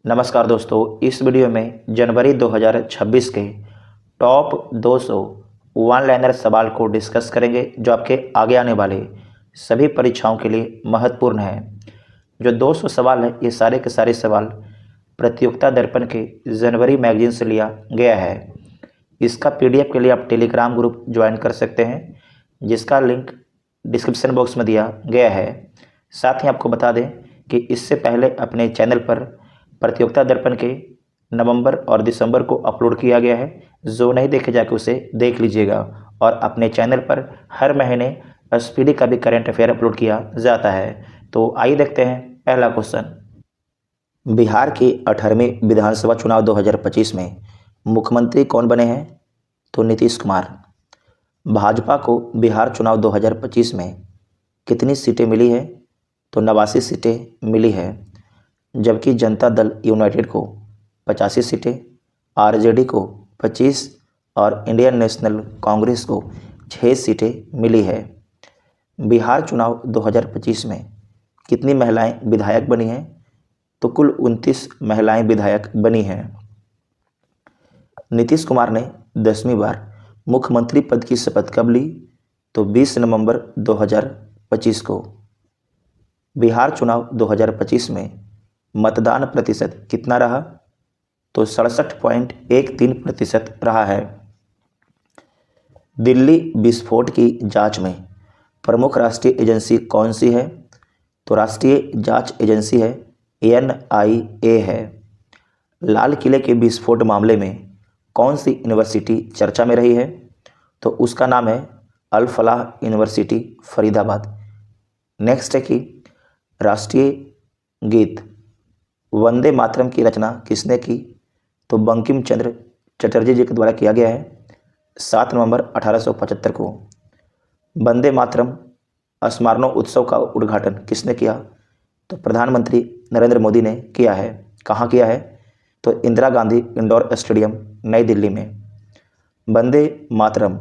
नमस्कार दोस्तों, इस वीडियो में जनवरी 2026 के टॉप 200 वन लाइनर सवाल को डिस्कस करेंगे जो आपके आगे आने वाले सभी परीक्षाओं के लिए महत्वपूर्ण है। जो 200 सवाल है, ये सारे के सारे सवाल प्रतियोगिता दर्पण के जनवरी मैगजीन से लिया गया है। इसका पीडीएफ के लिए आप टेलीग्राम ग्रुप ज्वाइन कर सकते हैं, जिसका लिंक डिस्क्रिप्शन बॉक्स में दिया गया है। साथ ही आपको बता दें कि इससे पहले अपने चैनल पर प्रतियोगिता दर्पण के नवंबर और दिसंबर को अपलोड किया गया है। जो नहीं देखे जाके उसे देख लीजिएगा। और अपने चैनल पर हर महीने एसपीडी का भी करंट अफेयर अपलोड किया जाता है। तो आइए देखते हैं पहला क्वेश्चन। बिहार की 18वीं विधानसभा चुनाव 2025 में मुख्यमंत्री कौन बने हैं? तो नीतीश कुमार। भाजपा को बिहार चुनाव 2025 में कितनी सीटें मिली है? तो 89 सीटें मिली है। जबकि जनता दल यूनाइटेड को 85 सीटें, आरजेडी को 25 और इंडियन नेशनल कांग्रेस को 6 सीटें मिली है। बिहार चुनाव 2025 में कितनी महिलाएं विधायक बनी हैं? तो कुल 29 महिलाएं विधायक बनी हैं। नीतीश कुमार ने 10वीं बार मुख्यमंत्री पद की शपथ कब ली? तो 20 नवंबर 2025 को। बिहार चुनाव 2025 में मतदान प्रतिशत कितना रहा? तो 67.13% रहा है। दिल्ली विस्फोट की जांच में प्रमुख राष्ट्रीय एजेंसी कौन सी है? तो राष्ट्रीय जांच एजेंसी है NIA है। लाल किले के विस्फोट मामले में कौन सी यूनिवर्सिटी चर्चा में रही है? तो उसका नाम है अल फलाह यूनिवर्सिटी फरीदाबाद। नेक्स्ट है कि राष्ट्रीय गीत वंदे मातरम की रचना किसने की? तो बंकिम चंद्र चटर्जी जी के द्वारा किया गया है 7 नवंबर 1875 को। वंदे मातरम स्मरणोत्सव का उद्घाटन किसने किया? तो प्रधानमंत्री नरेंद्र मोदी ने किया है। कहाँ किया है? तो इंदिरा गांधी इंडोर स्टेडियम नई दिल्ली में। वंदे मातरम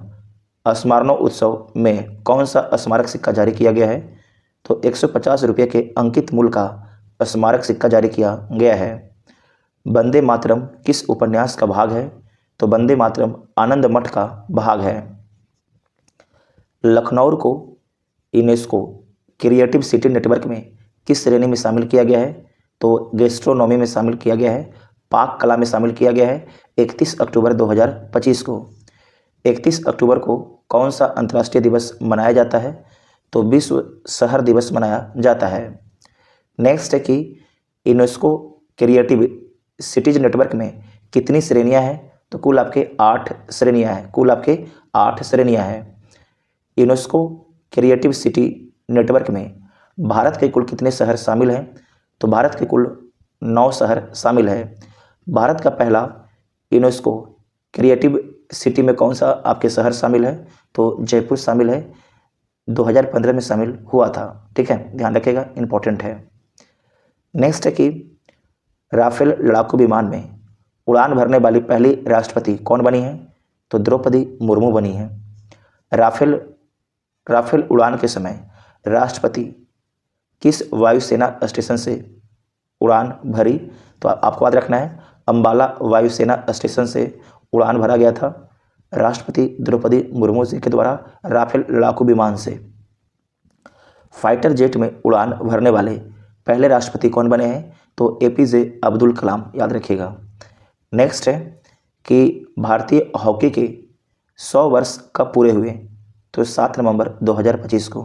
स्मरणोत्सव में कौन सा स्मारक सिक्का जारी किया गया है? तो 150 रुपये के अंकित मूल्य का स्मारक सिक्का जारी किया गया है। वंदे मातरम किस उपन्यास का भाग है? तो वंदे मातरम आनंद मठ का भाग है। लखनऊ को यूनेस्को क्रिएटिव सिटी नेटवर्क में किस श्रेणी में शामिल किया गया है? तो गैस्ट्रोनॉमी में शामिल किया गया है, पाक कला में शामिल किया गया है 31 अक्टूबर 2025 को। 31 अक्टूबर को कौन सा अंतर्राष्ट्रीय दिवस मनाया जाता है? तो विश्व शहर दिवस मनाया जाता है। नेक्स्ट है कि यूनेस्को क्रिएटिव सिटीज नेटवर्क में कितनी श्रेणियां हैं? तो कुल आपके 8 श्रेणियां हैं। कुल आपके 8 श्रेणियां हैं। यूनेस्को क्रिएटिव सिटी नेटवर्क में भारत के कुल कितने शहर शामिल हैं? तो भारत के कुल 9 शहर शामिल है। भारत का पहला यूनेस्को क्रिएटिव सिटी में कौन सा आपके शहर शामिल है? तो जयपुर शामिल है, 2015 में शामिल हुआ था। ठीक है, ध्यान रखिएगा, इंपॉर्टेंट है। नेक्स्ट है कि राफेल लड़ाकू विमान में उड़ान भरने वाली पहली राष्ट्रपति कौन बनी है? तो द्रौपदी मुर्मू बनी है। राफेल उड़ान के समय राष्ट्रपति किस वायुसेना स्टेशन से उड़ान भरी? तो आपको याद रखना है, अंबाला वायुसेना स्टेशन से उड़ान भरा गया था राष्ट्रपति द्रौपदी मुर्मू जी के द्वारा राफेल लड़ाकू विमान से। फाइटर जेट में उड़ान भरने वाले पहले राष्ट्रपति कौन बने हैं? तो APJ अब्दुल कलाम, याद रखिएगा। नेक्स्ट है कि भारतीय हॉकी के 100 वर्ष कब पूरे हुए? तो 7 नवंबर 2025 को।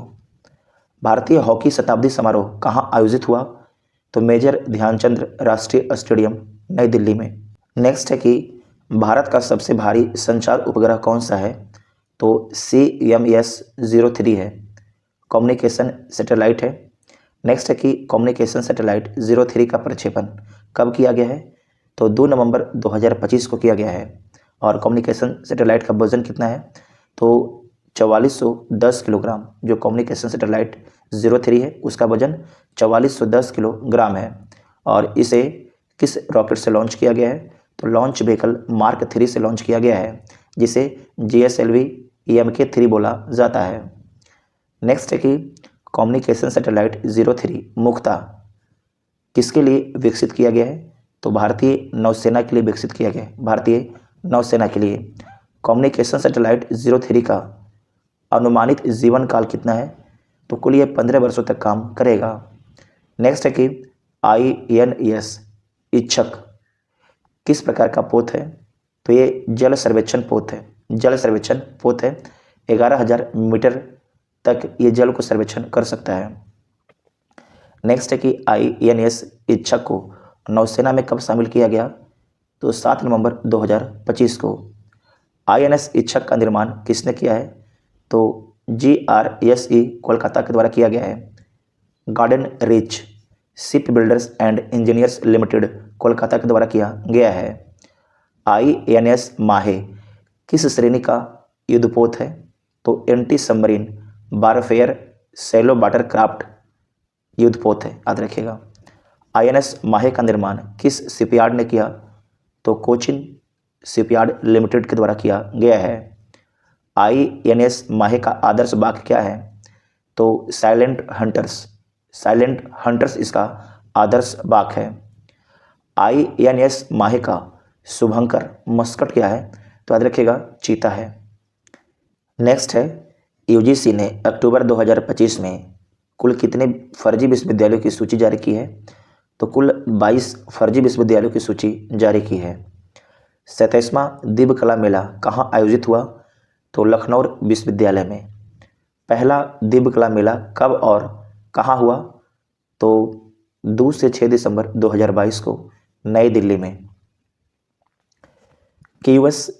भारतीय हॉकी शताब्दी समारोह कहाँ आयोजित हुआ? तो मेजर ध्यानचंद राष्ट्रीय स्टेडियम नई दिल्ली में। नेक्स्ट है कि भारत का सबसे भारी संचार उपग्रह कौन सा है? तो CMS-03 है, कम्युनिकेशन सैटेलाइट है। नेक्स्ट है कि कम्युनिकेशन सैटेलाइट 03 का प्रक्षेपण कब किया गया है? तो 2 नवंबर 2025 को किया गया है। और कम्युनिकेशन सैटेलाइट का वजन कितना है? तो 4410 किलोग्राम। जो कम्युनिकेशन सैटेलाइट 03 है उसका वजन 4410 किलोग्राम है। और इसे किस रॉकेट से लॉन्च किया गया है? तो लॉन्च व्हीकल मार्क 3 से लॉन्च किया गया है, जिसे GSLV EMK-3 बोला जाता है। नेक्स्ट है कि कम्युनिकेशन सैटेलाइट 03 मुख्यतः किसके लिए विकसित किया गया है? तो भारतीय नौसेना के लिए विकसित किया गया है, भारतीय नौसेना के लिए। कम्युनिकेशन सैटेलाइट 03 का अनुमानित जीवन काल कितना है? तो कुल ये 15 वर्षों तक काम करेगा। नेक्स्ट है कि INS इच्छक किस प्रकार का पोत है? तो ये जल सर्वेक्षण पोत है, जल सर्वेक्षण पोत है। 11,000 मीटर तक ये जल को सर्वेक्षण कर सकता है। नेक्स्ट है कि INS इच्छक को नौसेना में कब शामिल किया गया? तो 7 नवंबर 2025 को। INS इच्छक का निर्माण किसने किया है? तो GRSE कोलकाता के द्वारा किया गया है। Garden reach ship builders and engineers limited Kolkata के द्वारा किया गया है। INS माहे किस श्रेणी का युद्धपोत है? तो anti submarine warfare shallow water craft युद्धपोत है, याद रखिएगा। INS माहे का निर्माण किस शिपयार्ड ने किया? तो कोचिन शिपयार्ड लिमिटेड के द्वारा किया गया है। INS माहे का आदर्श वाक्य क्या है? तो साइलेंट हंटर्स, साइलेंट हंटर्स इसका आदर्श वाक्य है। INS माहे का शुभंकर मस्कट क्या है? तो याद रखिएगा चीता है। नेक्स्ट है UGC ने अक्टूबर 2025 में कुल कितने फर्जी विश्वविद्यालयों की सूची जारी की है? तो कुल 22 फर्जी विश्वविद्यालयों की सूची जारी की है। 27वां दिव्य कला मेला कहाँ आयोजित हुआ? तो लखनऊ विश्वविद्यालय में। पहला दिव्य कला मेला कब और कहाँ हुआ? तो 2 से 6 दिसंबर 2022 को नई दिल्ली में। QS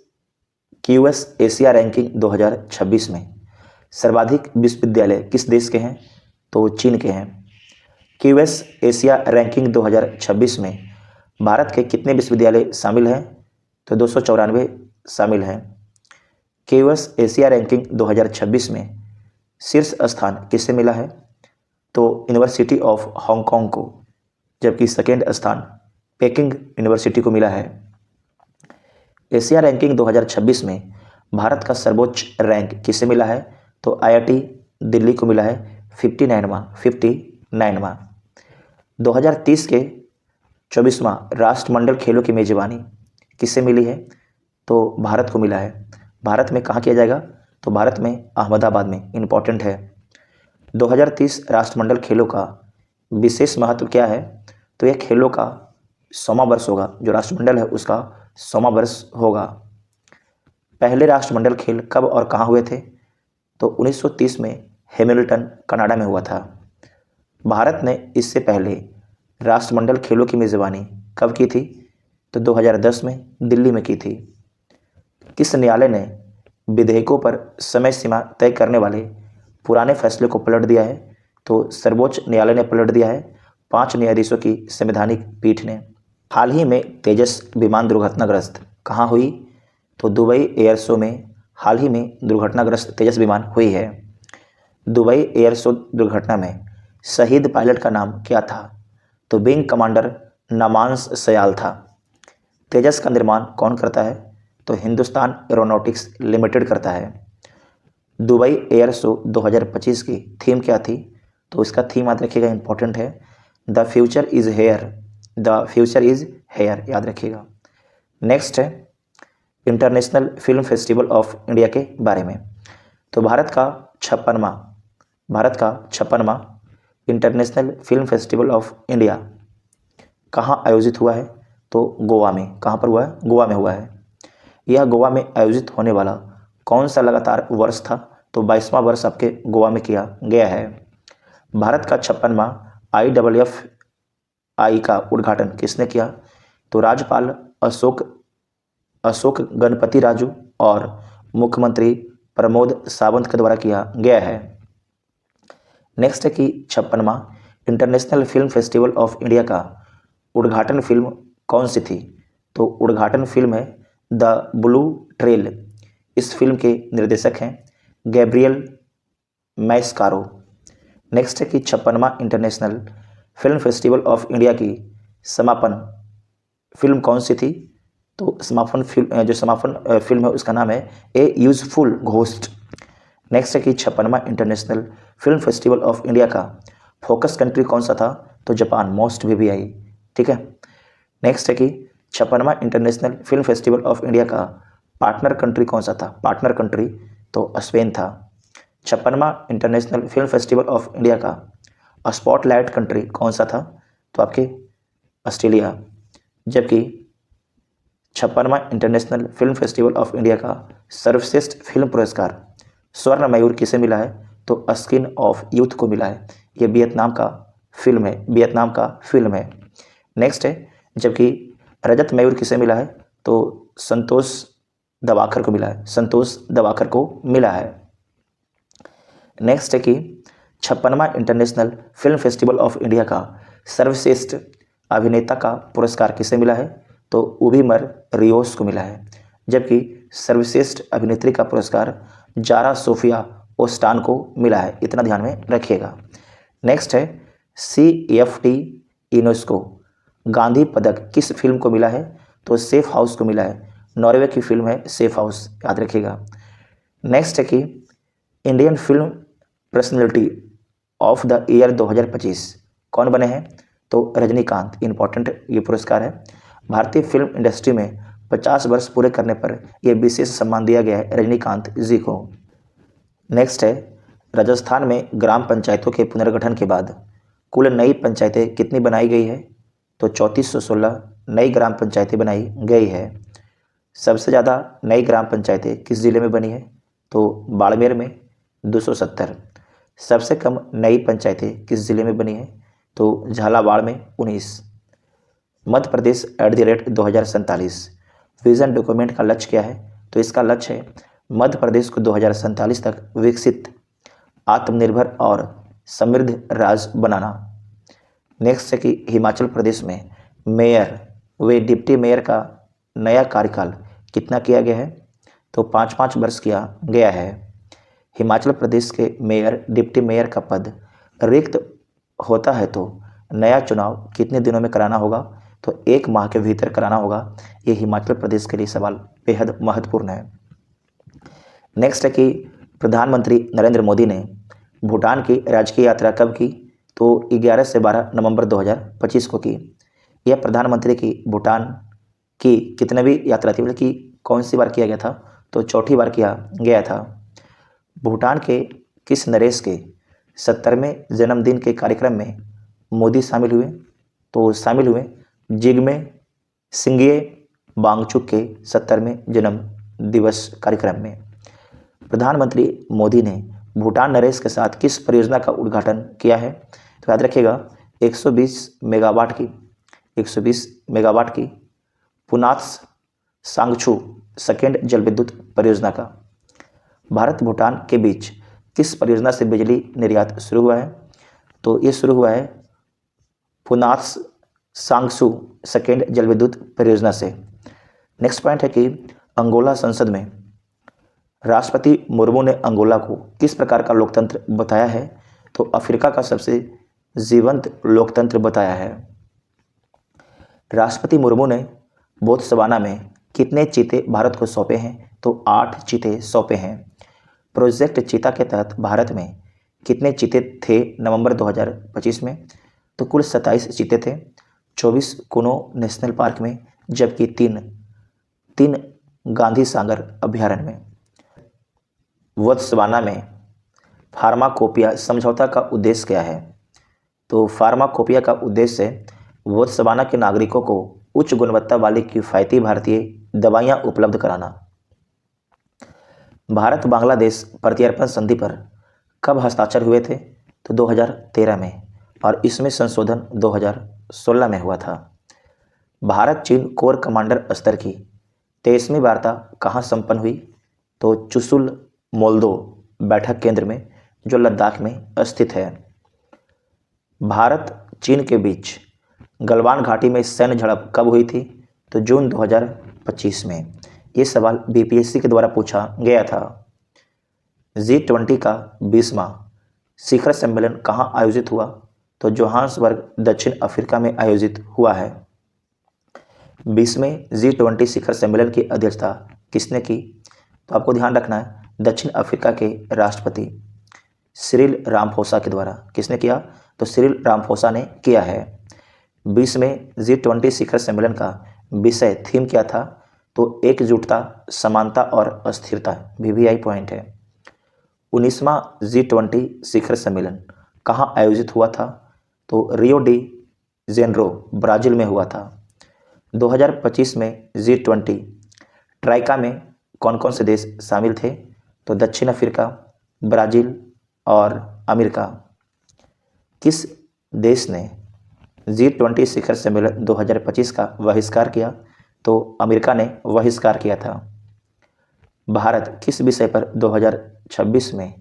एशिया रैंकिंग 2026 में सर्वाधिक विश्वविद्यालय किस देश के हैं? तो चीन के हैं। QS एशिया रैंकिंग 2026 में भारत के कितने विश्वविद्यालय शामिल हैं? तो 294 शामिल हैं। QS एशिया रैंकिंग 2026 में शीर्ष स्थान किससे मिला है? तो यूनिवर्सिटी ऑफ हांगकांग को, जबकि सेकेंड स्थान पेकिंग यूनिवर्सिटी को मिला है। एशिया रैंकिंग 2026 में भारत का सर्वोच्च रैंक किसे मिला है? तो IIT दिल्ली को मिला है 59वां। 2030 के 24वां राष्ट्रमंडल खेलों की मेजबानी किससे मिली है? तो भारत को मिला है। भारत में कहाँ किया जाएगा? तो भारत में अहमदाबाद में, इम्पॉर्टेंट है। 2030 राष्ट्रमंडल खेलों का विशेष महत्व क्या है? तो यह खेलों का 100वां वर्ष होगा, जो राष्ट्रमंडल है उसका 100वां वर्ष होगा। पहले राष्ट्रमंडल खेल कब और कहाँ हुए थे? तो 1930 में हैमिल्टन कनाडा में हुआ था। भारत ने इससे पहले राष्ट्रमंडल खेलों की मेज़बानी कब की थी? तो 2010 में दिल्ली में की थी। किस न्यायालय ने विधेयकों पर समय सीमा तय करने वाले पुराने फैसले को पलट दिया है? तो सर्वोच्च न्यायालय ने पलट दिया है 5 न्यायाधीशों की संवैधानिक पीठ ने। हाल ही में तेजस विमान दुर्घटनाग्रस्त कहाँ हुई? तो दुबई एयर शो में हाल ही में दुर्घटनाग्रस्त तेजस विमान हुई है। दुबई एयर शो दुर्घटना में शहीद पायलट का नाम क्या था? तो विंग कमांडर नमांस सयाल था। तेजस का निर्माण कौन करता है? तो हिंदुस्तान एरोनॉटिक्स लिमिटेड करता है। दुबई एयर शो 2025 की थीम क्या थी? तो इसका थीम याद रखिएगा, इंपॉर्टेंट है, the future is here, the future is here, याद रखिएगा। नेक्स्ट है international film festival of India के बारे में। तो भारत का 56वां international film festival of India कहाँ आयोजित हुआ है? तो गोवा में। कहाँ पर हुआ है? गोवा में हुआ है। यह गोवा में आयोजित होने वाला कौन सा लगातार वर्ष था? तो 22वां वर्ष आपके गोवा में किया गया है। भारत का 56वां IFFI का उद्घाटन किसने किया? तो राज्यपाल अशोक गणपति राजू और मुख्यमंत्री प्रमोद सावंत के द्वारा किया गया है। नेक्स्ट है कि 56वां international film festival of India का उद्घाटन फिल्म कौन सी थी? तो उद्घाटन फिल्म है द ब्लू ट्रेल। इस फिल्म के निर्देशक हैं गैब्रियल मैस्कारो। नेक्स्ट है कि 56वां international film festival of India की समापन फिल्म कौन सी थी? तो समापन फिल्म है उसका नाम है ए यूजफुल घोस्ट। नेक्स्ट है कि 56वां international film festival of India का फोकस कंट्री कौन सा था? तो जापान, मोस्ट VVI, ठीक है। नेक्स्ट है कि 56वां international film festival of India का पार्टनर कंट्री कौन सा था? पार्टनर कंट्री तो स्पेन था। 56वां international film festival of India का स्पॉटलाइट कंट्री कौन सा था? तो आपके ऑस्ट्रेलिया। जबकि 56वां international film festival of India का सर्वश्रेष्ठ फिल्म पुरस्कार स्वर्ण मयूर किसे मिला है? तो स्किन ऑफ यूथ को मिला है। ये वियतनाम का फिल्म है। नेक्स्ट है, जबकि रजत मयूर किसे मिला है? तो संतोष दवाकर को मिला है। नेक्स्ट है कि 56वां international film festival of India का सर्वश्रेष्ठ अभिनेता का पुरस्कार किसे मिला है? तो उबिमर रियोस को मिला है। जबकि सर्वश्रेष्ठ अभिनेत्री का पुरस्कार जारा सोफिया ओस्टान को मिला है। इतना ध्यान में रखिएगा। नेक्स्ट है, CFT यूनेस्को गांधी पदक किस फिल्म को मिला है? तो सेफ हाउस को मिला है। नॉर्वे की फिल्म है सेफ हाउस, याद रखिएगा। नेक्स्ट है कि Indian film personality of the year 2025 कौन बने हैं? तो रजनीकांत। इंपॉर्टेंट ये पुरस्कार है। भारतीय फिल्म इंडस्ट्री में 50 वर्ष पूरे करने पर यह विशेष सम्मान दिया गया है रजनीकांत जी को। नेक्स्ट है, राजस्थान में ग्राम पंचायतों के पुनर्गठन के बाद कुल नई पंचायतें कितनी बनाई गई है? तो 3416 नई ग्राम पंचायतें बनाई गई है। सबसे ज़्यादा नई ग्राम पंचायतें किस जिले में बनी है? तो बाड़मेर में 270। सबसे कम नई पंचायतें किस जिले में बनी है? तो झालावाड़ में 19। मध्य प्रदेश @2047 विजन डॉक्यूमेंट का लक्ष्य क्या है? तो इसका लक्ष्य है मध्य प्रदेश को 2047 तक विकसित, आत्मनिर्भर और समृद्ध राज्य बनाना। नेक्स्ट है कि हिमाचल प्रदेश में मेयर व डिप्टी मेयर का नया कार्यकाल कितना किया गया है? तो 5-5 वर्ष किया गया है। हिमाचल प्रदेश के मेयर डिप्टी मेयर का पद रिक्त होता है तो नया चुनाव कितने दिनों में कराना होगा? तो 1 माह के भीतर कराना होगा। ये हिमाचल प्रदेश के लिए सवाल बेहद महत्वपूर्ण है। नेक्स्ट है कि प्रधानमंत्री नरेंद्र मोदी ने भूटान की राजकीय यात्रा कब की? तो 11 से 12 नवंबर 2025 को की। यह प्रधानमंत्री की भूटान की कितनीवीं यात्रा थी, मतलब कि कौन सी बार किया गया था? तो चौथी बार किया गया था। भूटान के किस नरेश के 70वें जन्मदिन के कार्यक्रम में मोदी शामिल हुए? तो शामिल हुए जिग्मे सिंघे वांगचुक के 70वें जन्म दिवस कार्यक्रम में। प्रधानमंत्री मोदी ने भूटान नरेश के साथ किस परियोजना का उद्घाटन किया है? तो याद रखिएगा 120 मेगावाट की पुनात्स सांगछू सेकेंड जल विद्युत परियोजना का। भारत भूटान के बीच किस परियोजना से बिजली निर्यात शुरू हुआ है? तो ये शुरू हुआ है पुनात्स सांगसू सेकेंड जल विद्युत परियोजना से। नेक्स्ट पॉइंट है कि अंगोला संसद में राष्ट्रपति मुर्मू ने अंगोला को किस प्रकार का लोकतंत्र बताया है? तो अफ्रीका का सबसे जीवंत लोकतंत्र बताया है। राष्ट्रपति मुर्मू ने बोत्सवाना में कितने चीते भारत को सौंपे हैं? तो 8 चीते सौंपे हैं। प्रोजेक्ट चीता के तहत भारत में कितने चीते थे नवंबर 2025 में? तो कुल 27 चीते थे 24 कुनो नेशनल पार्क में, जबकि 3 गांधी सागर अभ्यारण्य में। बोत्सवाना में फार्माकोपिया समझौता का उद्देश्य क्या है? तो फार्माकोपिया का उद्देश्य है बोत्सवाना के नागरिकों को उच्च गुणवत्ता वाली किफ़ायती भारतीय दवाइयाँ उपलब्ध कराना। भारत बांग्लादेश प्रत्यर्पण संधि पर कब हस्ताक्षर हुए थे? तो 2013 में, और इसमें संशोधन 2016 में हुआ था। भारत चीन कोर कमांडर स्तर की 23वीं वार्ता कहाँ संपन्न हुई? तो चुशुल मोल्दो बैठक केंद्र में, जो लद्दाख में स्थित है। भारत चीन के बीच गलवान घाटी में सैन्य झड़प कब हुई थी? तो जून 2025 में। ये सवाल BPSC के द्वारा पूछा गया था। G20 का 20वां शिखर सम्मेलन कहाँ आयोजित हुआ? तो जोहान्सबर्ग दक्षिण अफ्रीका में आयोजित हुआ है। 20वें G20 शिखर सम्मेलन की अध्यक्षता किसने की? तो आपको ध्यान रखना है दक्षिण अफ्रीका के राष्ट्रपति सिरिल रामफोसा के द्वारा। किसने किया? तो सिरिल रामफोसा ने किया है। 20वें G20 शिखर सम्मेलन का विषय थीम क्या था? तो एकजुटता, समानता और अस्थिरता, VVI पॉइंट है। 19वां G20 शिखर सम्मेलन कहाँ आयोजित हुआ था? तो रियो डी जेनरो, ब्राज़ील में हुआ था। 2025 में G20 ट्राइका में कौन कौन से देश शामिल थे? तो दक्षिण अफ्रीका, ब्राज़ील और अमेरिका। किस देश ने G20 शिखर सम्मेलन 2025 का बहिष्कार किया? तो अमेरिका ने बहिष्कार किया था। भारत किस विषय पर 2026 में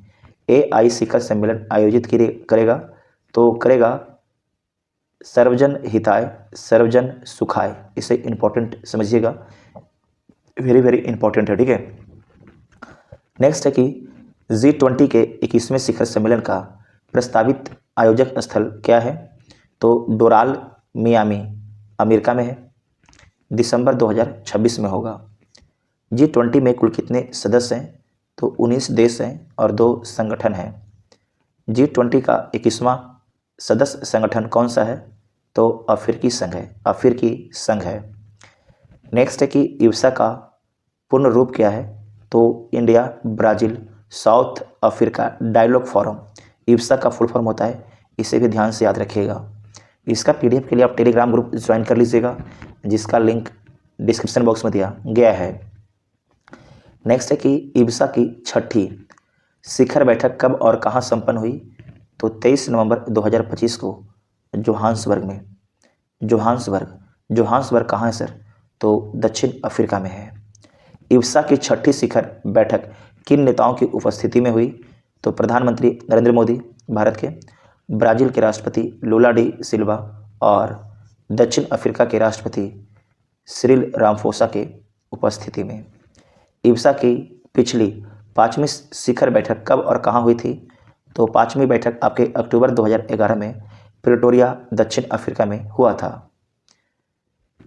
AI शिखर सम्मेलन आयोजित करेगा? तो करेगा सर्वजन हिताय, सर्वजन सुखाय। इसे इंपॉर्टेंट समझिएगा, वेरी वेरी इंपॉर्टेंट है, ठीक है। नेक्स्ट है कि G20 के 21वें शिखर सम्मेलन का प्रस्तावित आयोजक स्थल क्या है? तो डोराल, मियामी, अमेरिका में है। दिसंबर 2026 में होगा। G20 में कुल कितने सदस्य हैं? तो 19 देश हैं और 2 संगठन हैं। G20 का 21वां सदस्य संगठन कौन सा है? तो अफ्रीकी संघ है। नेक्स्ट है कि इब्सा का पूर्ण रूप क्या है? तो India Brazil South Africa dialogue forum, IBSA का फुल फॉर्म होता है। इसे भी ध्यान से याद रखिएगा। इसका PDF के लिए आप टेलीग्राम ग्रुप ज्वाइन कर लीजिएगा, जिसका लिंक डिस्क्रिप्शन बॉक्स में दिया गया है। नेक्स्ट है कि इब्सा की 6ठी शिखर बैठक कब और कहाँ संपन्न हुई? तो 23 नवंबर 2025 को जोहान्सबर्ग में। जोहान्सबर्ग कहाँ है सर? तो दक्षिण अफ्रीका में है। इब्सा की 6ठी शिखर बैठक किन नेताओं की उपस्थिति में हुई? तो प्रधानमंत्री नरेंद्र मोदी भारत के, ब्राज़ील के राष्ट्रपति लूला डी सिल्वा और दक्षिण अफ्रीका के राष्ट्रपति सिरिल रामफोसा के उपस्थिति में। इब्सा की पिछली 5वीं शिखर बैठक कब और कहाँ हुई थी? तो 5वीं बैठक आपके अक्टूबर 2011 में प्रिटोरिया, दक्षिण अफ्रीका में हुआ था।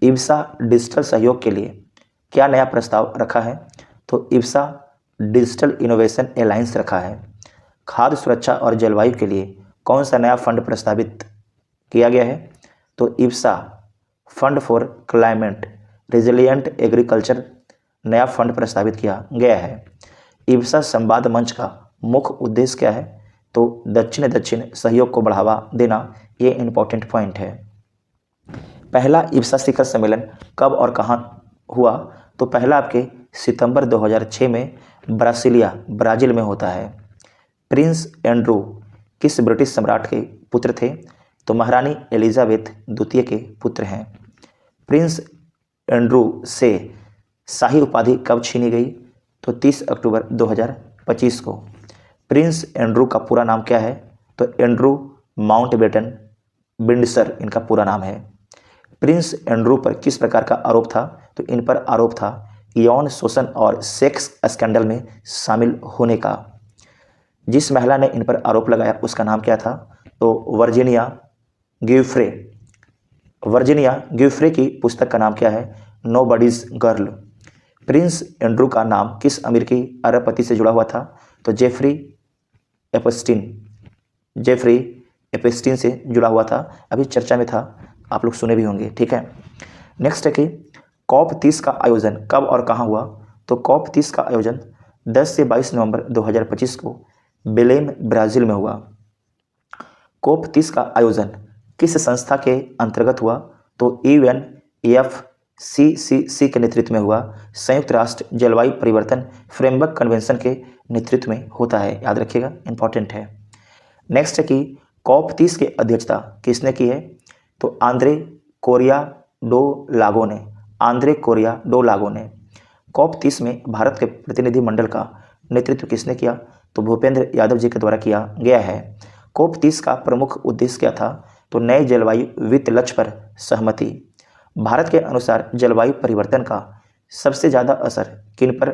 इब्सा डिजिटल सहयोग के लिए क्या नया प्रस्ताव रखा है? तो इब्सा डिजिटल इनोवेशन एलायंस रखा है। खाद्य सुरक्षा और जलवायु के लिए कौन सा नया फंड प्रस्तावित किया गया है? तो IBSA fund for climate resilient agriculture नया फंड प्रस्तावित किया गया है। इब्सा संवाद मंच का मुख्य उद्देश्य क्या है? तो दक्षिण सहयोग को बढ़ावा देना। ये इंपॉर्टेंट पॉइंट है। पहला इब्सा शिखर सम्मेलन कब और कहाँ हुआ? तो पहला आपके सितंबर 2006 में ब्रासिलिया, ब्राज़ील में होता है। प्रिंस एंड्रू किस ब्रिटिश सम्राट के पुत्र थे? तो महारानी एलिजाबेथ द्वितीय के पुत्र हैं। प्रिंस एंड्रू से शाही उपाधि कब छीनी गई? तो 30 अक्टूबर 2025 को। प्रिंस एंड्रू का पूरा नाम क्या है? तो एंड्रू माउंटबेटन विंडसर इनका पूरा नाम है। प्रिंस एंड्रू पर किस प्रकार का आरोप था? तो इन पर आरोप था यौन शोषण और सेक्स स्कैंडल में शामिल होने का। जिस महिला ने इन पर आरोप लगाया उसका नाम क्या था? तो वर्जीनिया गिउफ्रे की पुस्तक का नाम क्या है? Nobody's girl. प्रिंस एंड्रू का नाम किस अमेरिकी अरबपति से जुड़ा हुआ था? तो जेफरी एपस्टीन से जुड़ा हुआ था। अभी चर्चा में था, आप लोग सुने भी होंगे, ठीक है। नेक्स्ट है कि COP 30 का आयोजन कब और कहाँ हुआ? तो COP 30 का आयोजन 10 से 22 नवंबर 2025 को बेलेम, ब्राज़ील में हुआ। COP 30 का आयोजन किस संस्था के अंतर्गत हुआ? तो UNFCCC के नेतृत्व में हुआ। संयुक्त राष्ट्र जलवायु परिवर्तन फ्रेमवर्क कन्वेंशन के नेतृत्व में होता है, याद रखिएगा, इंपॉर्टेंट है। नेक्स्ट है कि COP 30 की अध्यक्षता किसने की है? तो आंद्रे कोरिया डो लागो ने। COP 30 में भारत के प्रतिनिधि मंडल का नेतृत्व किसने किया? तो भूपेंद्र यादव जी के द्वारा किया गया है। COP 30 का प्रमुख उद्देश्य क्या था? तो नए जलवायु वित्त लक्ष्य पर सहमति। भारत के अनुसार जलवायु परिवर्तन का सबसे ज़्यादा असर किन पर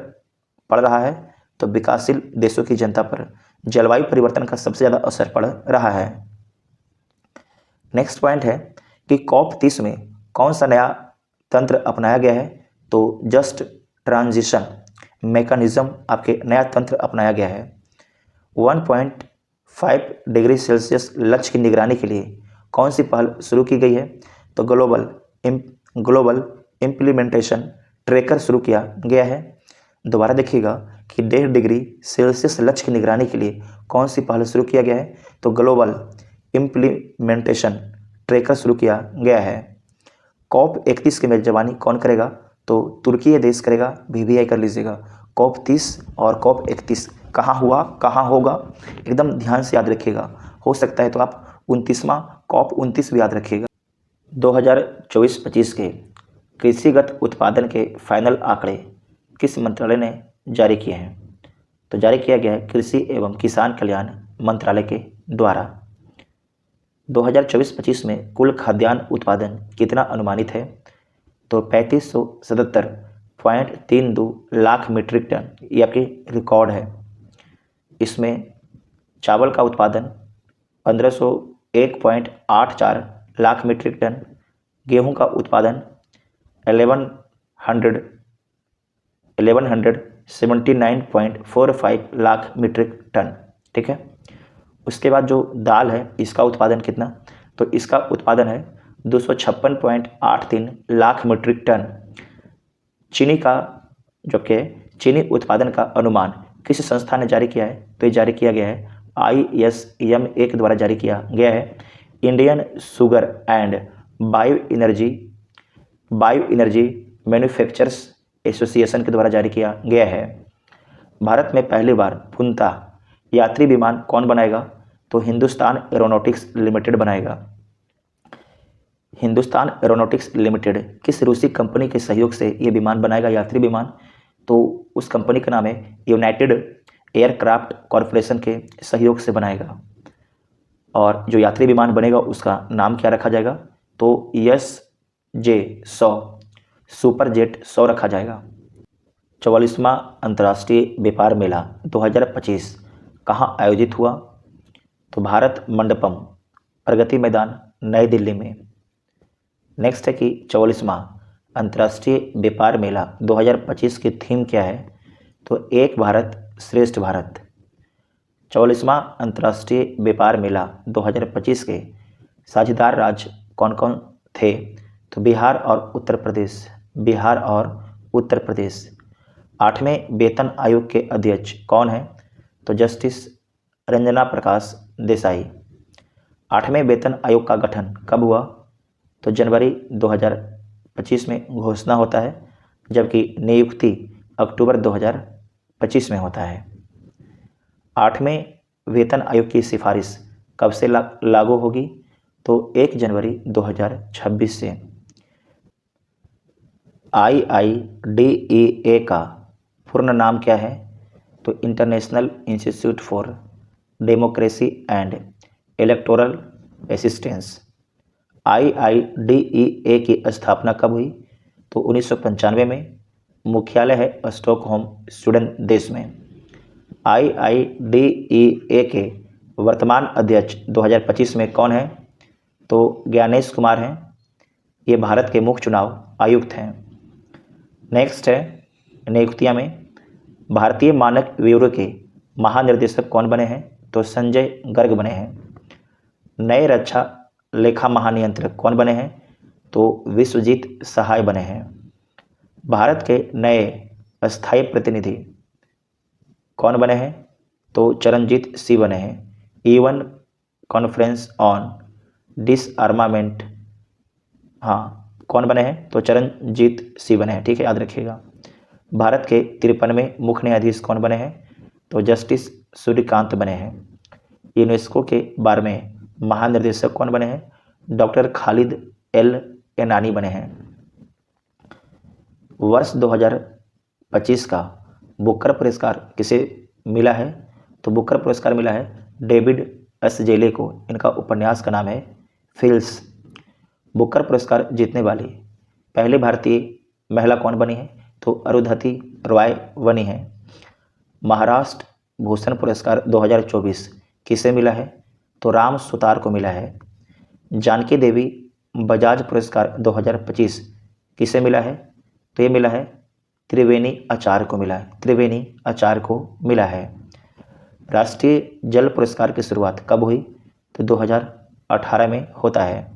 पड़ रहा है? तो विकासशील देशों की जनता पर जलवायु परिवर्तन का सबसे ज़्यादा असर पड़ रहा है। नेक्स्ट पॉइंट है कि COP 30 में कौन सा नया तंत्र अपनाया गया है? तो जस्ट ट्रांजिशन मैकेनिज्म आपके नया तंत्र अपनाया गया है। 1.5 डिग्री सेल्सियस लक्ष्य की निगरानी के लिए कौन सी पहल शुरू की गई है? तो ग्लोबल इम्प्लीमेंटेशन ट्रैकर शुरू किया गया है। दोबारा देखिएगा कि 1.5 डिग्री सेल्सियस लक्ष्य की निगरानी के लिए कौन सी पहल शुरू किया गया है, तो ग्लोबल इम्प्लीमेंटेशन ट्रैकर शुरू किया गया है। COP31 की मेजबानी कौन करेगा, तो तुर्की ये देश करेगा, VVI कर लीजिएगा। COP30 और COP31 कहाँ हुआ, कहाँ होगा, एकदम ध्यान से याद रखिएगा। हो सकता है तो आप 29वां COP29 भी याद रखिएगा। 2024-25 के कृषिगत उत्पादन के फाइनल आंकड़े किस मंत्रालय ने जारी किए हैं, तो जारी किया गया है कृषि एवं किसान कल्याण मंत्रालय के द्वारा। 2024-25 में कुल खाद्यान्न उत्पादन कितना अनुमानित है, तो 3577.32 लाख मीट्रिक टन, ये आपकी रिकॉर्ड है। इसमें चावल का उत्पादन 1501.84 लाख मीट्रिक टन, गेहूं का उत्पादन 1179.45 लाख मीट्रिक टन, ठीक है। उसके बाद जो दाल है इसका उत्पादन कितना, तो इसका उत्पादन है 256.83 लाख मीट्रिक टन। चीनी का जो कि चीनी उत्पादन का अनुमान किस संस्था ने जारी किया है, तो ये जारी किया गया है ISM के द्वारा जारी किया गया है। Indian sugar and bio energy manufacturers association के द्वारा जारी किया गया है। भारत में पहली बार पूर्णतः यात्री विमान कौन बनाएगा, तो हिंदुस्तान एरोनॉटिक्स लिमिटेड बनाएगा। हिंदुस्तान एरोनॉटिक्स लिमिटेड किस रूसी कंपनी के सहयोग से ये विमान बनाएगा, यात्री विमान, तो उस कंपनी का नाम है यूनाइटेड एयरक्राफ्ट कॉरपोरेशन के सहयोग से बनाएगा। और जो यात्री विमान बनेगा उसका नाम क्या रखा जाएगा, तो SJ-100 सुपरजेट 100 रखा जाएगा। 44वां अंतर्राष्ट्रीय व्यापार मेला 2025 कहाँ आयोजित हुआ, तो भारत मंडपम प्रगति मैदान नई दिल्ली में। नेक्स्ट है कि 44वां अंतर्राष्ट्रीय व्यापार मेला 2025 की थीम क्या है, तो एक भारत श्रेष्ठ भारत। 44वां अंतर्राष्ट्रीय व्यापार मेला 2025 के साझेदार राज्य कौन कौन थे, तो बिहार और उत्तर प्रदेश। 8वें वेतन आयोग के अध्यक्ष कौन है, तो जस्टिस रंजना प्रकाश देसाई। 8वें वेतन आयोग का गठन कब हुआ, तो जनवरी 2025 में घोषणा होता है, जबकि नियुक्ति अक्टूबर 2025 में होता है। 8वें वेतन आयोग की सिफारिश कब से लागू होगी, तो 1 जनवरी 2026 से। IIDEA का पूर्ण नाम क्या है, तो international institute for democracy and electoral assistance. IIDEA की स्थापना कब हुई, तो 1995 में। मुख्यालय है स्टॉकहोम स्वीडन देश में। IIDEA के वर्तमान अध्यक्ष 2025 में कौन है, तो ज्ञानेश कुमार हैं, ये भारत के मुख्य चुनाव आयुक्त हैं। नेक्स्ट है नियुक्तियां में भारतीय मानक ब्यूरो के महानिर्देशक कौन बने हैं, तो संजय गर्ग बने हैं। नए रक्षा लेखा महानियंत्रक कौन बने हैं, तो विश्वजीत सहाय बने हैं। भारत के नए अस्थायी प्रतिनिधि कौन बने हैं, तो चरणजीत सिंह बने हैं। E1 कॉन्फ्रेंस ऑन डिसआर्मामेंट, हाँ कौन बने हैं, तो चरणजीत सिंह बने हैं, ठीक है, याद रखिएगा। भारत के 53वें मुख्य न्यायाधीश कौन बने हैं, तो जस्टिस सूर्यकांत बने हैं। यूनेस्को के 12वें महानिर्देशक कौन बने हैं, डॉक्टर खालिद एल एनानी बने हैं। वर्ष 2025 का बुकर पुरस्कार किसे मिला है, तो बुकर पुरस्कार मिला है डेविड एस जेले को। इनका उपन्यास का नाम है फिल्स। बुकर पुरस्कार जीतने वाली पहली भारतीय महिला कौन बनी है, तो अरुंधति रॉय बनी है। महाराष्ट्र भूषण पुरस्कार 2024 किसे मिला है, तो राम सुतार को मिला है। जानकी देवी बजाज पुरस्कार 2025 किसे मिला है, तो ये मिला है त्रिवेणी आचार्य को मिला है। राष्ट्रीय जल पुरस्कार की शुरुआत कब हुई, तो 2018 में होता है।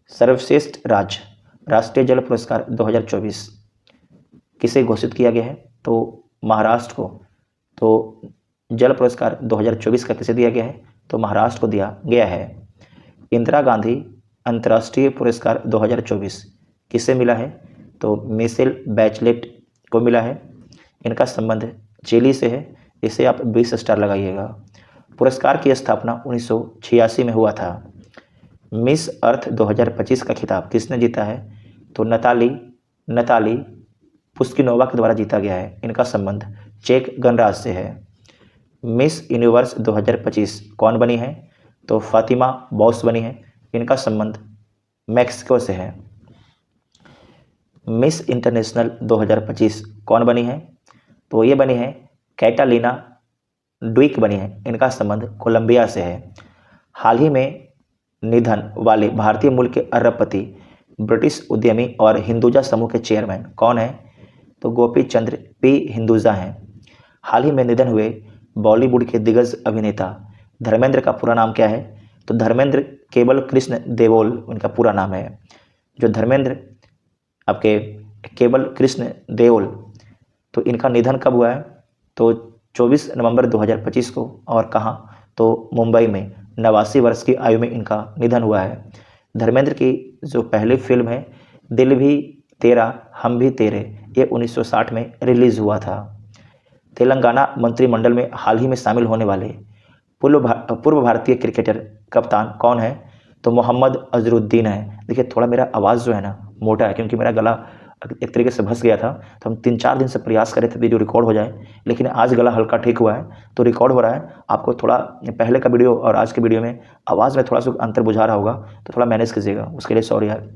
सर्वश्रेष्ठ राज्य राष्ट्रीय जल पुरस्कार 2024 किसे घोषित किया गया है? तो महाराष्ट्र को। तो जल पुरस्कार 2024 का किसे दिया गया है? तो महाराष्ट्र को दिया गया है। इंदिरा गांधी अंतर्राष्ट्रीय पुरस्कार 2024 किसे मिला है? तो मिशेल बैचलेट को मिला है। इनका संबंध चिली से है, इसे आप 20 स्टार लगाइएगा। पुरस्कार की स्थापना 1986 में हुआ था। मिस अर्थ 2025 का खिताब किसने जीता है? तो नताली पुस्किनोवा के द्वारा जीता गया है। इनका संबंध चेक गणराज्य से है। मिस यूनिवर्स 2025 कौन बनी है? तो फातिमा बॉस बनी है। इनका संबंध मैक्सिको से है। मिस इंटरनेशनल 2025 कौन बनी है? तो ये बनी है कैटालिना ड्विक बनी है। इनका संबंध कोलंबिया से है। हाल ही में निधन वाले भारतीय मूल के अरबपति, ब्रिटिश उद्यमी और हिंदुजा समूह के चेयरमैन कौन है? तो गोपी चंद्र पी हिंदुजा हैं। हाल ही में निधन हुए बॉलीवुड के दिग्गज अभिनेता धर्मेंद्र का पूरा नाम क्या है? तो धर्मेंद्र केवल कृष्ण देओल उनका पूरा नाम है। जो धर्मेंद्र आपके केवल कृष्ण देओल, तो इनका निधन कब हुआ है? तो 24 नवंबर 2025 को। और कहाँ? तो मुंबई में 89 वर्ष की आयु में इनका निधन हुआ है। धर्मेंद्र की जो पहली फिल्म है दिल भी तेरा हम भी तेरे, ये 1960 में रिलीज हुआ था। तेलंगाना मंत्रिमंडल में हाल ही में शामिल होने वाले पूर्व भारतीय क्रिकेटर कप्तान कौन है? तो मोहम्मद अजरुद्दीन है। देखिए थोड़ा मेरा आवाज़ जो है ना मोटा है, क्योंकि मेरा गला एक तरीके से फंस गया था। तो हम 3-4 दिन से प्रयास कर रहे थे वीडियो रिकॉर्ड हो जाए, लेकिन आज गला हल्का ठीक हुआ है तो रिकॉर्ड हो रहा है। आपको थोड़ा पहले का वीडियो और आज के वीडियो में आवाज़ में थोड़ा सा अंतर बुझा रहा होगा, तो थोड़ा मैनेज कीजिएगा, उसके लिए सॉरी यार।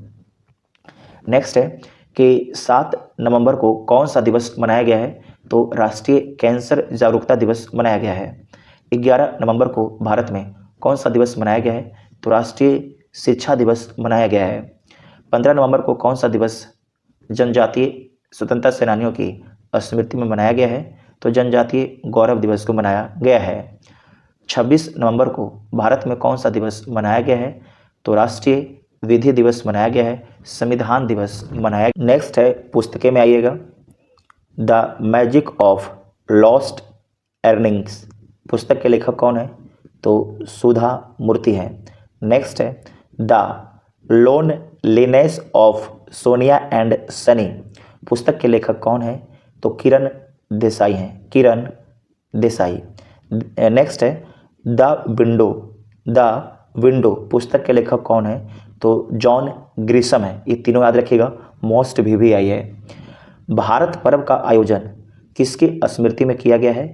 नेक्स्ट है कि 7 नवंबर को कौन सा दिवस मनाया गया है? तो राष्ट्रीय कैंसर जागरूकता दिवस मनाया गया है। 11 नवंबर को भारत में कौन सा दिवस मनाया गया है? तो राष्ट्रीय शिक्षा दिवस मनाया गया है। 15 नवंबर को कौन सा दिवस जनजातीय स्वतंत्रता सेनानियों की स्मृति में मनाया गया है? तो जनजातीय गौरव दिवस को मनाया गया है। 26 नवंबर को भारत में कौन सा दिवस मनाया गया है? तो राष्ट्रीय विधि दिवस मनाया गया है, संविधान दिवस मनाया। नेक्स्ट है पुस्तकें में आइएगा। The magic of lost earnings पुस्तक के लेखक कौन है? तो सुधा मूर्ति हैं। नेक्स्ट है the loneliness of Sonia and Sunny पुस्तक के लेखक कौन है? तो किरण देसाई हैं, किरण देसाई। नेक्स्ट है द विंडो पुस्तक के लेखक कौन है? तो जॉन ग्रिशम है। ये तीनों याद रखिएगा, मोस्ट VVI है। भारत पर्व का आयोजन किसकी स्मृति में किया गया है?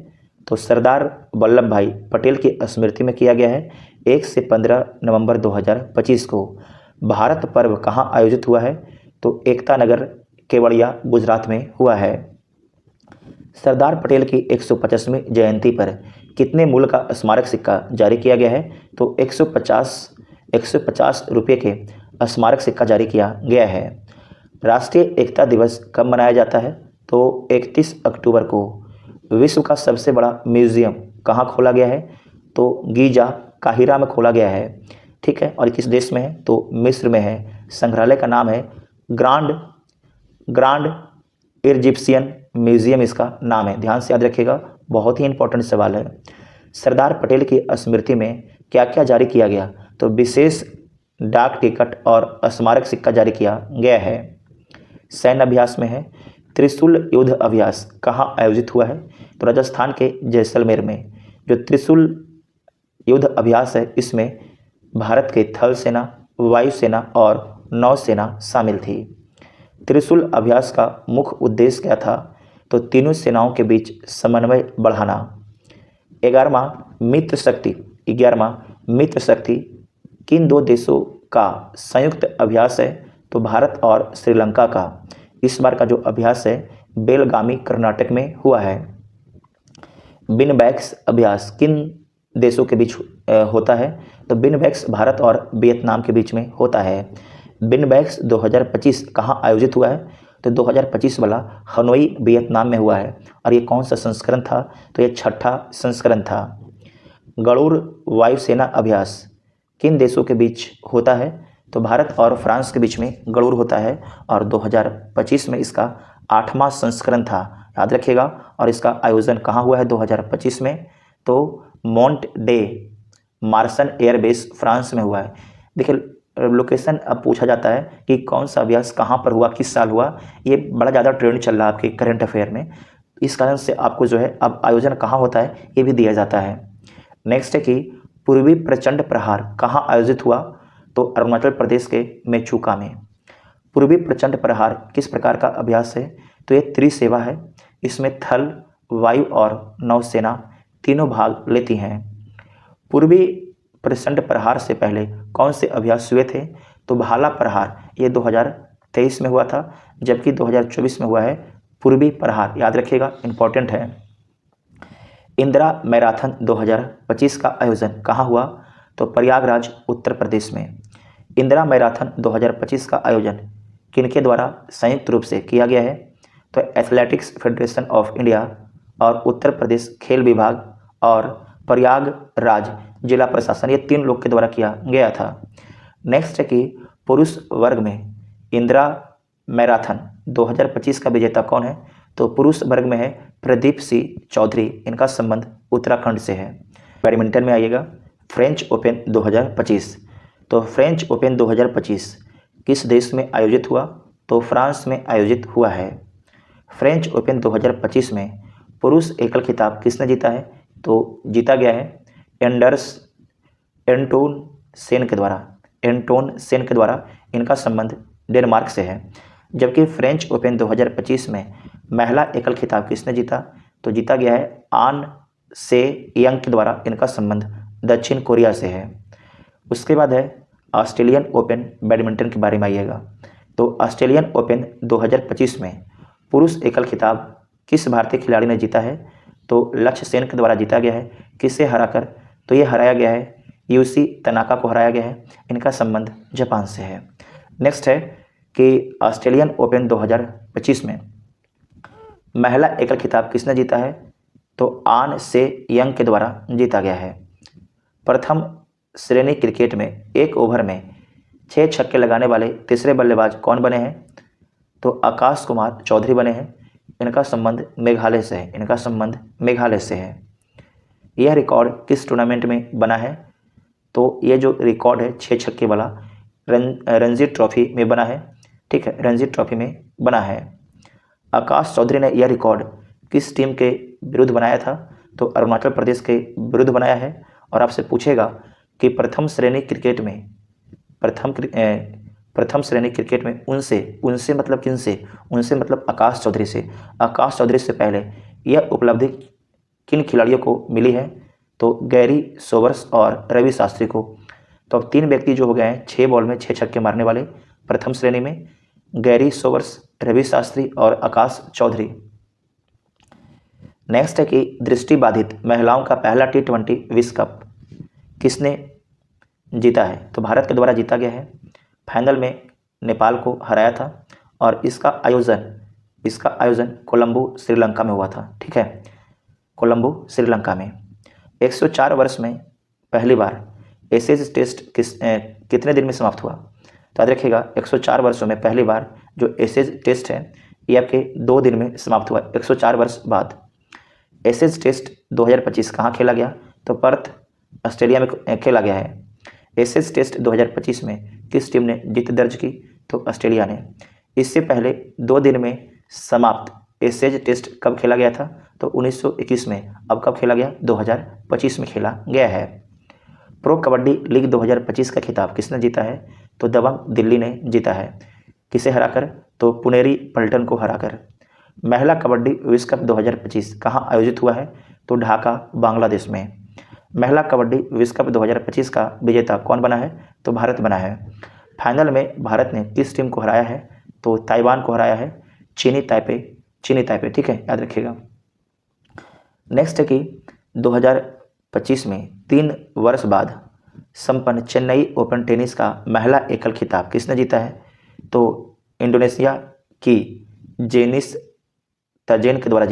तो सरदार वल्लभ भाई पटेल की स्मृति में किया गया है। 1 से 15 नवंबर 2025 को। भारत पर्व कहाँ आयोजित हुआ है? तो एकता नगर केवड़िया गुजरात में हुआ है। सरदार पटेल की 150वीं जयंती पर कितने मूल्य का स्मारक सिक्का जारी किया गया है? तो 150 रुपये के स्मारक सिक्का जारी किया गया है। राष्ट्रीय एकता दिवस कब मनाया जाता है? तो 31 अक्टूबर को। विश्व का सबसे बड़ा म्यूजियम कहाँ खोला गया है? तो गीजा काहिरा में खोला गया है। ठीक है, और किस देश में है? तो मिस्र में है। संग्रहालय का नाम है ग्रांड इजिप्शियन म्यूजियम, इसका नाम है। ध्यान से याद रखिएगा, बहुत ही इंपॉर्टेंट सवाल है। सरदार पटेल की स्मृति में क्या क्या जारी किया गया? तो विशेष डाक टिकट और स्मारक सिक्का जारी किया गया है। सैन्य अभ्यास में है त्रिशूल युद्ध अभ्यास कहाँ आयोजित हुआ है? तो राजस्थान के जैसलमेर में। जो त्रिशूल युद्ध अभ्यास है इसमें भारत के थल सेना, वायुसेना और नौसेना शामिल थी। त्रिशूल अभ्यास का मुख्य उद्देश्य क्या था? तो तीनों सेनाओं के बीच समन्वय बढ़ाना। 11वां मित्र शक्ति किन दो देशों का संयुक्त अभ्यास है? तो भारत और श्रीलंका का। इस बार का जो अभ्यास है बेलगामी कर्नाटक में हुआ है। बिनबैक्स अभ्यास किन देशों के बीच होता है? तो बिनबैक्स भारत और वियतनाम के बीच में होता है। बिनबैक्स 2025 कहाँ आयोजित हुआ है? तो 2025 वाला हनोई वियतनाम में हुआ है। और ये कौन सा संस्करण था? तो ये 6ठा संस्करण था। गरुड़ वायुसेना अभ्यास किन देशों के बीच होता है? तो भारत और फ्रांस के बीच में गड़ूर होता है और 2025 में इसका 8वां संस्करण था, याद रखिएगा। और इसका आयोजन कहाँ हुआ है 2025 में? तो मोंट डे मार्सन एयरबेस फ्रांस में हुआ है। देखिए लोकेशन अब पूछा जाता है कि कौन सा अभ्यास कहाँ पर हुआ, किस साल हुआ, ये बड़ा ज़्यादा ट्रेंड चल रहा है आपके करंट अफेयर में। इस कारण से आपको जो है अब आयोजन कहाँ होता है ये भी दिया जाता है। नेक्स्ट है कि पूर्वी प्रचंड प्रहार कहाँ आयोजित हुआ? तो अरुणाचल प्रदेश के मेचुका में। पूर्वी प्रचंड प्रहार किस प्रकार का अभ्यास है? तो ये त्रिसेवा है, इसमें थल, वायु और नौसेना तीनों भाग लेती हैं। पूर्वी प्रचंड प्रहार से पहले कौन से अभ्यास हुए थे? तो भाला प्रहार, ये 2023 में हुआ था, जबकि 2024 में हुआ है पूर्वी प्रहार, याद रखिएगा, इंपॉर्टेंट है। इंदिरा मैराथन 2025 का आयोजन कहाँ हुआ? तो प्रयागराज उत्तर प्रदेश में। इंदिरा मैराथन 2025 का आयोजन किनके द्वारा संयुक्त रूप से किया गया है? तो एथलेटिक्स फेडरेशन ऑफ इंडिया और उत्तर प्रदेश खेल विभाग और प्रयागराज जिला प्रशासन, ये 3 लोग के द्वारा किया गया था। नेक्स्ट है कि पुरुष वर्ग में इंदिरा मैराथन 2025 का विजेता कौन है? तो पुरुष वर्ग में है प्रदीप सिंह चौधरी, इनका संबंध उत्तराखंड से है। बैडमिंटन में आइएगा, फ्रेंच ओपन 2025। तो फ्रेंच ओपन 2025 किस देश में आयोजित हुआ? तो फ्रांस में आयोजित हुआ है। फ्रेंच ओपन 2025 में पुरुष एकल खिताब किसने जीता है? तो जीता गया है एंटोन सेन के द्वारा, इनका संबंध डेनमार्क से है। जबकि फ्रेंच ओपन 2025 में महिला एकल खिताब किसने जीता? तो जीता गया है आन से यंग के द्वारा, इनका संबंध दक्षिण कोरिया से है। उसके बाद है ऑस्ट्रेलियन ओपन बैडमिंटन के बारे में आइएगा। तो ऑस्ट्रेलियन ओपन 2025 में पुरुष एकल खिताब किस भारतीय खिलाड़ी ने जीता है? तो लक्ष्य सेन के द्वारा जीता गया है। किससे हराकर? तो ये हराया गया है यूसी तनाका को हराया गया है, इनका संबंध जापान से है। नेक्स्ट है कि ऑस्ट्रेलियन ओपन 2025 में महिला एकल खिताब किसने जीता है? तो आन से यंग के द्वारा जीता गया है। प्रथम श्रेणी क्रिकेट में एक ओवर में 6 छक्के लगाने वाले तीसरे बल्लेबाज कौन बने हैं? तो आकाश कुमार चौधरी बने हैं, इनका संबंध मेघालय से है। यह रिकॉर्ड किस टूर्नामेंट में बना है? तो ये जो रिकॉर्ड है 6 छक्के वाला रणजी ट्रॉफी में बना है, ठीक है, रणजी ट्रॉफी में बना है। आकाश चौधरी ने यह रिकॉर्ड किस टीम के विरुद्ध बनाया था? तो अरुणाचल प्रदेश के विरुद्ध बनाया है। और आपसे पूछेगा कि प्रथम श्रेणी क्रिकेट में उनसे मतलब किनसे? उनसे मतलब आकाश चौधरी से। आकाश चौधरी से पहले यह उपलब्धि किन खिलाड़ियों को मिली है? तो गैरी सोबर्स और रवि शास्त्री को। तो अब 3 व्यक्ति जो हो गए हैं 6 बॉल में 6 छक्के मारने वाले प्रथम श्रेणी में, गैरी सोबर्स, रवि शास्त्री और आकाश चौधरी। नेक्स्ट है कि दृष्टिबाधित महिलाओं का पहला T20 विश्व कप किसने जीता है? तो भारत के द्वारा जीता गया है। फाइनल में नेपाल को हराया था और इसका आयोजन कोलंबो श्रीलंका में हुआ था, ठीक है, कोलंबो श्रीलंका में। 104 वर्ष में पहली बार एशेज टेस्ट कितने दिन में समाप्त हुआ? तो याद रखिएगा 104 वर्षों में पहली बार जो एशेज टेस्ट है ये आपके 2 दिन में समाप्त हुआ, 104 वर्ष बाद। एशेज टेस्ट 2025 कहाँ खेला गया? तो पर्थ ऑस्ट्रेलिया में खेला गया है। एशेज टेस्ट 2025 में किस टीम ने जीत दर्ज की? तो ऑस्ट्रेलिया ने। इससे पहले 2 दिन में समाप्त एशेज टेस्ट कब खेला गया था? तो 1921 में। अब कब खेला गया? 2025 में खेला गया है। प्रो कबड्डी लीग 2025 का खिताब किसने जीता है? तो दबंग दिल्ली ने जीता है। किसे हराकर? तो पुनेरी पल्टन को हराकर। महिला कबड्डी विश्व कप 2025 कहाँ आयोजित हुआ है? तो ढाका, बांग्लादेश में। महिला कबड्डी विश्व कप 2025 का विजेता कौन बना है? तो भारत बना है। फाइनल में भारत ने किस टीम को हराया है? तो ताइवान को हराया है, चीनी ताइपे, ठीक है, याद रखिएगा। नेक्स्ट है कि 2025 में 3 वर्ष बाद संपन्न चेन्नई ओपन टेनिस का महिला एकल खिताब किसने जीता है? तो इंडोनेशिया की जेनिस तजेन के द्वारा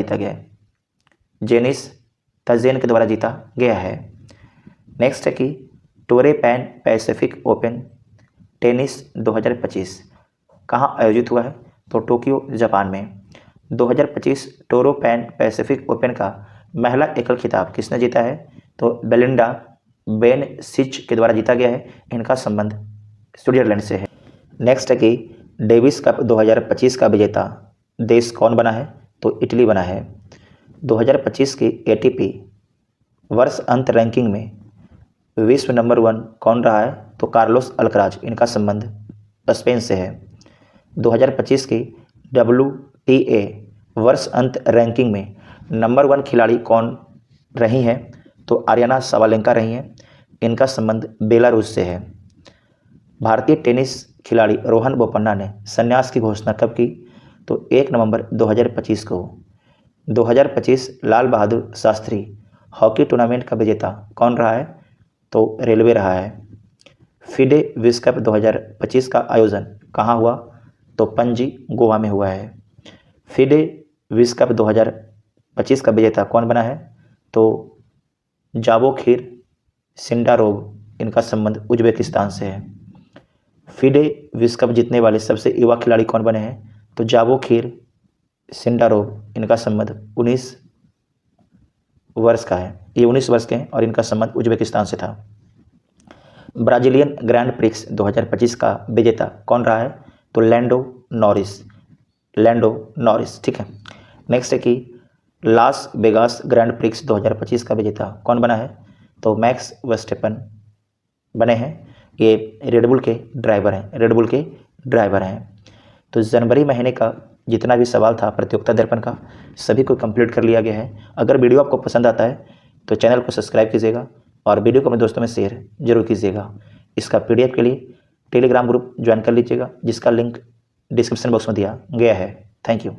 जीता गया है। नेक्स्ट है कि टोरे पैन पैसिफिक ओपन टेनिस 2025 कहाँ आयोजित हुआ है? तो टोक्यो जापान में। 2025 टोरो पैन पैसिफिक ओपन का महिला एकल खिताब किसने जीता है? तो बेलिंडा बेनसिच के द्वारा जीता गया है। इनका संबंध स्विट्जरलैंड से है। नेक्स्ट है कि डेविस कप 2025 का विजेता देश कौन बना है? तो इटली बना है। 2025 की एटीपी वर्ष अंत रैंकिंग में विश्व नंबर 1 कौन रहा है? तो कार्लोस अल्कराज। इनका संबंध स्पेन से है। 2025 की WTA वर्ष अंत रैंकिंग में नंबर 1 खिलाड़ी कौन रही हैं? तो आर्याना साबालेंका रही हैं। इनका संबंध बेलारूस से है। भारतीय टेनिस खिलाड़ी रोहन बोपन्ना ने संन्यास की घोषणा कब की? तो 1 नवंबर 2025 को। 2025 लाल बहादुर शास्त्री हॉकी टूर्नामेंट का विजेता कौन रहा है? तो रेलवे रहा है। फिडे विश्व कप 2025 का आयोजन कहाँ हुआ? तो पणजी गोवा में हुआ है। फिडे विश्व कप 2025 का विजेता कौन बना है? तो जावोखिर सिंडारोव। इनका संबंध उज्बेकिस्तान से है। फिडे विश्व कप जीतने वाले सबसे युवा खिलाड़ी कौन बने हैं? तो जावोखिर सिंडारोव। इनका संबंध 19 वर्ष का है। ये 19 वर्ष के हैं और इनका संबंध उज्बेकिस्तान से था। ब्राजीलियन ग्रैंड प्रिक्स 2025 का विजेता कौन रहा है? तो लैंडो नॉरिस। ठीक है। नेक्स्ट है कि लास वेगास ग्रैंड प्रिक्स 2025 का विजेता कौन बना है? तो मैक्स वर्स्टेपन बने हैं। ये रेडबुल के ड्राइवर हैं। तो जनवरी महीने का जितना भी सवाल था प्रतियोगिता दर्पण का सभी को कंप्लीट कर लिया गया है। अगर वीडियो आपको पसंद आता है तो चैनल को सब्सक्राइब कीजिएगा और वीडियो को अपने दोस्तों में शेयर जरूर कीजिएगा। इसका PDF के लिए टेलीग्राम ग्रुप ज्वाइन कर लीजिएगा जिसका लिंक डिस्क्रिप्शन बॉक्स में दिया गया है। Thank you.